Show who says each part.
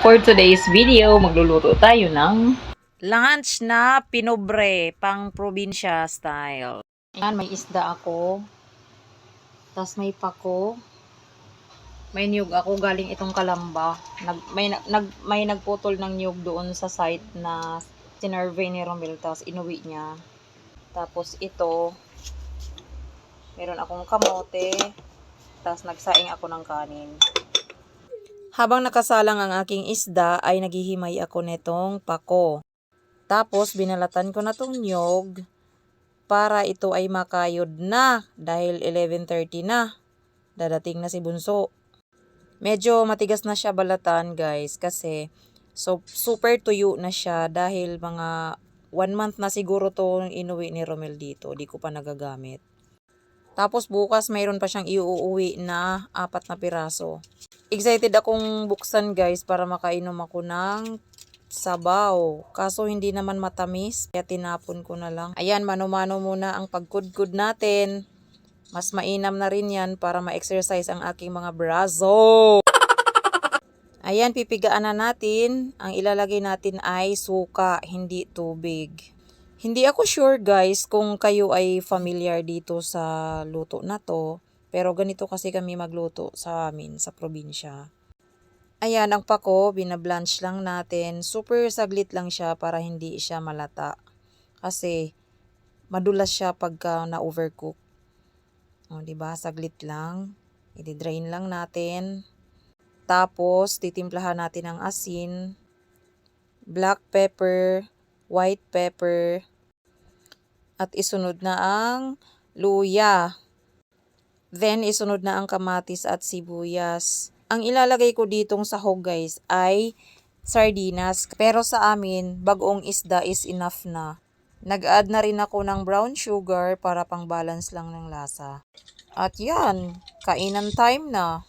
Speaker 1: For today's video, magluluto tayo ng lunch na pinobre, pang probinsya style. Ayan, may isda ako. Tapos may pako. May niyog ako galing itong Kalamba. May nagputol ng niyog doon sa site na sinurvey ni Romel. Tapos inuwi niya. Tapos ito, meron akong kamote. Tapos nagsaing ako ng kanin. Habang nakasalang ang aking isda ay naghihimay ako netong pako. Tapos binalatan ko na tong nyog para ito ay makayod na dahil 11:30 na. Dadating na si Bunso. Medyo matigas na siya balatan guys kasi super tuyo na siya dahil mga 1 month na siguro to inuwi ni Romel dito. Di ko pa nagagamit. Tapos bukas mayroon pa siyang iuuwi na 4 na piraso. Excited akong buksan guys para makainom ako ng sabaw. Kaso hindi naman matamis, kaya tinapon ko na lang. Ayan, mano-mano muna ang pagkudkud natin. Mas mainam na rin yan para ma-exercise ang aking mga brazo. Ayan, pipigaan na natin. Ang ilalagay natin ay suka, hindi tubig. Hindi ako sure guys kung kayo ay familiar dito sa luto na to. Pero ganito kasi kami magluto sa amin, sa probinsya. Ayan, ang pako, binablanch lang natin. Super saglit lang siya para hindi siya malata. Kasi madulas siya pagka na-overcook. O, diba? Saglit lang. I-drain lang natin. Tapos, titimplahan natin ng asin, black pepper, white pepper, at isunod na ang luya. Then, isunod na ang kamatis at sibuyas. Ang ilalagay ko ditong sahog guys ay sardinas. Pero sa amin, bagoong isda is enough na. Nag-add na rin ako ng brown sugar para pang balance lang ng lasa. At yan, kainan time na.